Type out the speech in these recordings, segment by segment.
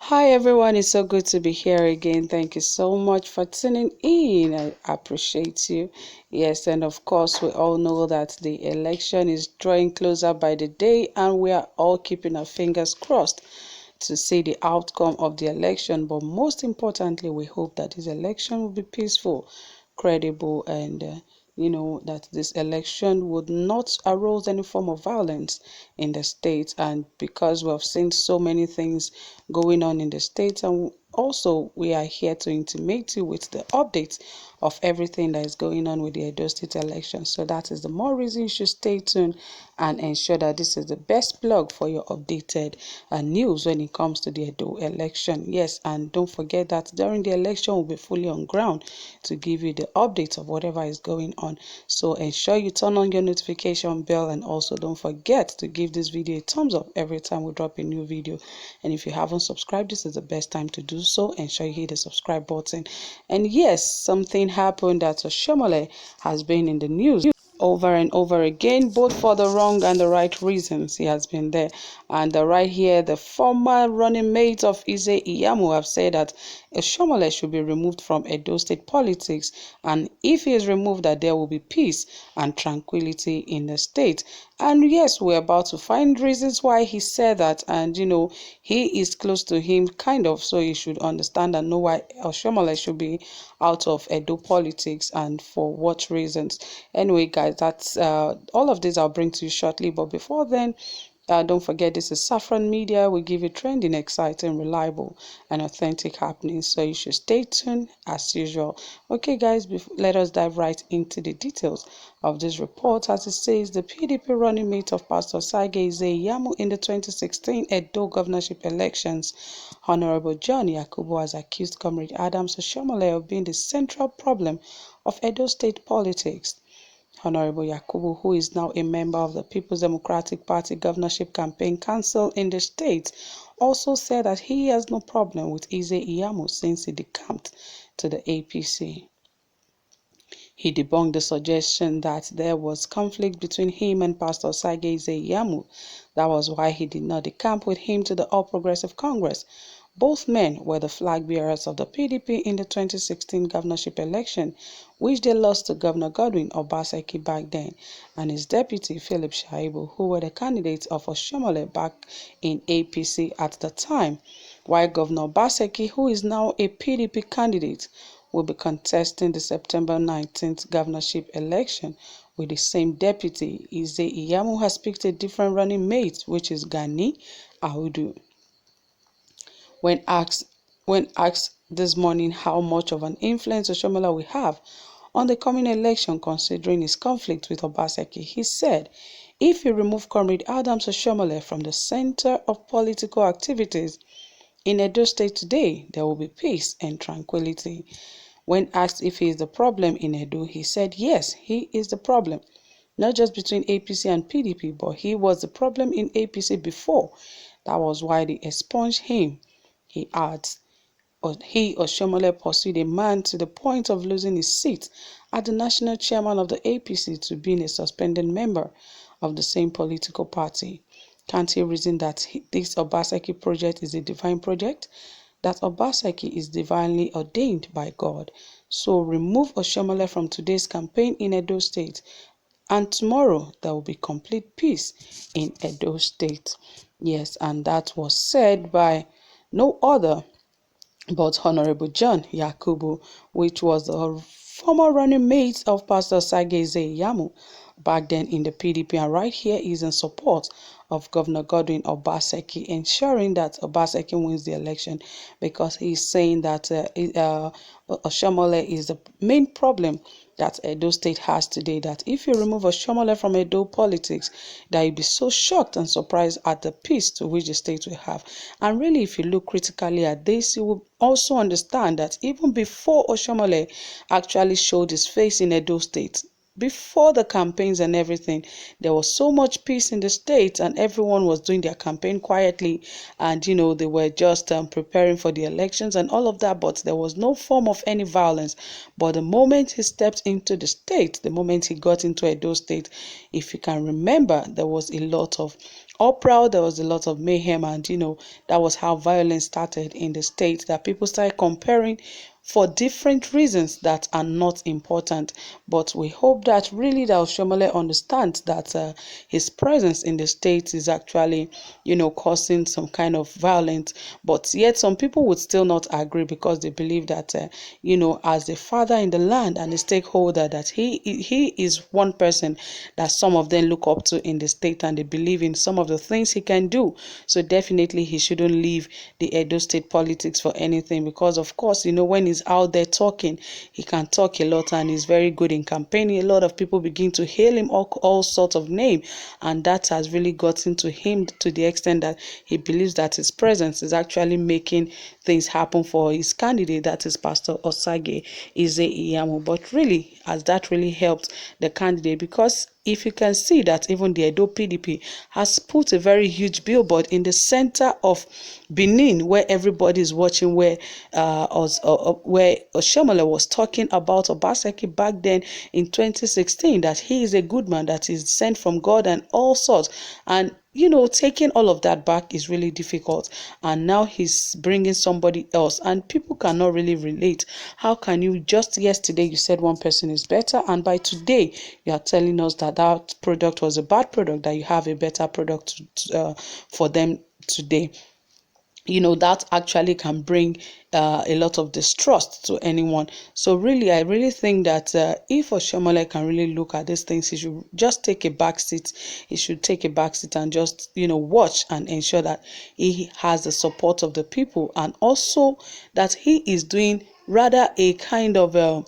Hi everyone, it's so good to be here again. Thank you so much for tuning in. I appreciate you. Yes, and of course, we all know that the election is drawing closer by the day, and we are all keeping our fingers crossed to see the outcome of the election. But most importantly, we hope that this election will be peaceful, credible, and that this election would not arouse any form of violence in the state. And because we have seen so many things going on in the state, and also we are here to intimate you with the updates of everything that is going on with the Edo State election. So that is the more reason you should stay tuned and ensure that this is the best blog for your updated news when it comes to the Edo election. Yes, and don't forget that during the election we'll be fully on ground to give you the updates of whatever is going on. So ensure you turn on your notification bell, and also don't forget to give this video a thumbs up every time we drop a new video. And if you haven't subscribed, this is the best time to do so. Ensure you hit the subscribe button. And yes, something happened that Oshiomhole has been in the news over and over again, both for the wrong and the right reasons. He has been there. And right here, the former running mate of Eze Iyamu have said that Oshiomhole should be removed from Edo State politics, and if he is removed, that there will be peace and tranquility in the state. And yes, we're about to find reasons why he said that, and he is close to him kind of, so he should understand and know why Oshiomhole should be out of Edo politics and for what reasons. Anyway, guys, that's all of this I'll bring to you shortly. But before then, don't forget, this is Saffron Media. We give you trending, exciting, reliable, and authentic happenings. So you should stay tuned as usual. Okay, guys, let us dive right into the details of this report. As it says, the PDP running mate of Pastor Sage Iyamu in the 2016 Edo governorship elections, Honorable John Yakubu, has accused Comrade Adams Oshiomhole of being the central problem of Edo State politics. Honorable Yakubu, who is now a member of the People's Democratic Party Governorship Campaign Council in the state, also said that he has no problem with Eze Iyamu since he decamped to the APC. He debunked the suggestion that there was conflict between him and Pastor Sage Iyamu. That was why he did not decamp with him to the All Progressive Congress. Both men were the flag bearers of the PDP in the 2016 governorship election, which they lost to Governor Godwin Obaseki back then, and his deputy Philip Shaibu, who were the candidates of Oshiomhole back in APC at the time, while Governor Obaseki, who is now a PDP candidate, will be contesting the September 19th governorship election with the same deputy. Eze Iyamu has picked a different running mate, which is Gani Audu. When asked this morning how much of an influence Oshiomhole will have on the coming election considering his conflict with Obaseki, he said, if you remove Comrade Adams Oshiomhole from the center of political activities in Edo State today, there will be peace and tranquility. When asked if he is the problem in Edo, he said yes, he is the problem, not just between APC and PDP, but he was the problem in APC before. That was why they expunged him. He adds, Oshiomhole pursued a man to the point of losing his seat as the national chairman of the APC to being a suspended member of the same political party. Can't he reason that this Obaseki project is a divine project? That Obaseki is divinely ordained by God. So remove Oshiomhole from today's campaign in Edo State, and tomorrow there will be complete peace in Edo State. Yes, and that was said by no other but Honorable John Yakubu, which was the former running mate of Pastor Sage Iyamu back then in the PDP, and right here is in support of Governor Godwin Obaseki, ensuring that Obaseki wins the election, because he's saying that Oshiomhole is the main problem that Edo State has today, that if you remove Oshiomhole from Edo politics, that you'll be so shocked and surprised at the peace to which the state will have. And really, if you look critically at this, you will also understand that even before Oshiomhole actually showed his face in Edo State, before the campaigns and everything, there was so much peace in the state, and everyone was doing their campaign quietly, and they were just preparing for the elections and all of that, but there was no form of any violence. But the moment he stepped into the state, the moment he got into Edo State, if you can remember, there was a lot of uproar, there was a lot of mayhem, and that was how violence started in the state, that people started comparing for different reasons that are not important. But we hope that really that Oshiomhole understands that his presence in the state is actually, causing some kind of violence. But yet some people would still not agree, because they believe that, as the father in the land and a stakeholder, that he is one person that some of them look up to in the state, and they believe in some of the things he can do. So definitely he shouldn't leave the Edo State politics for anything, because of course, when he's out there talking, he can talk a lot, and he's very good in campaigning. A lot of people begin to hail him all sorts of name, and that has really gotten to him to the extent that he believes that his presence is actually making things happen for his candidate, that is Pastor Osage Ize-Iyamu. But really, has that really helped the candidate? Because if you can see that even the Edo PDP has put a very huge billboard in the center of Benin, where everybody is watching, where Oshiomhole was talking about Obaseki back then in 2016, that he is a good man, that is sent from God and all sorts. And taking all of that back is really difficult. And now he's bringing somebody else, and people cannot really relate. How can you, just yesterday you said one person is better, and by today you are telling us that that product was a bad product, that you have a better product for them today? That actually can bring a lot of distrust to anyone. So really, I really think that if Oshiomhole can really look at these things, he should just take a back seat. He should take a back seat and just, watch and ensure that he has the support of the people, and also that he is doing rather a kind of a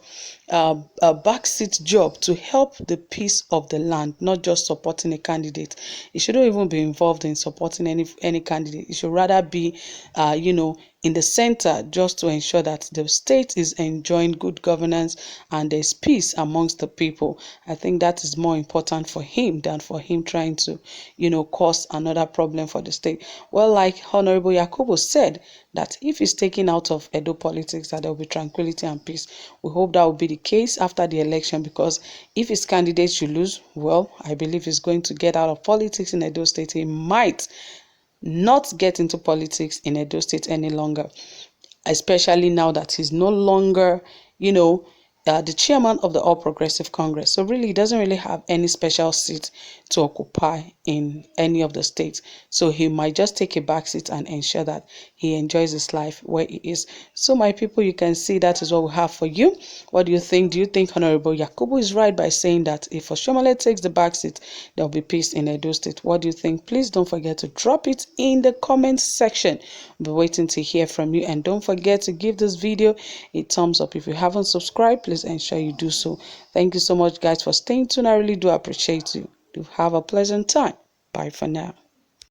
backseat job to help the peace of the land, not just supporting a candidate. He shouldn't even be involved in supporting any candidate. He should rather be, in the center, just to ensure that the state is enjoying good governance and there's peace amongst the people. I think that is more important for him than for him trying to, cause another problem for the state. Well, like Honorable Yakubu said, that if he's taken out of Edo politics, that there will be tranquility and peace. We hope that will be the case after the election, because if his candidate should lose, well, I believe he's going to get out of politics in Edo State. He might not get into politics in Edo State any longer, especially now that he's no longer, the chairman of the All Progressive Congress. So really, he doesn't really have any special seat to occupy in any of the states. So he might just take a back seat and ensure that he enjoys his life where he is. So my people, you can see that is what we have for you. What do you think? Do you think Honorable Yakubu is right by saying that if Oshiomhole takes the back seat, there will be peace in Edo State? What do you think? Please don't forget to drop it in the comments section. I'll be waiting to hear from you, and don't forget to give this video a thumbs up. If you haven't subscribed, please ensure you do so. Thank you so much, guys, for staying tuned. I really do appreciate you. Do have a pleasant time. Bye for now.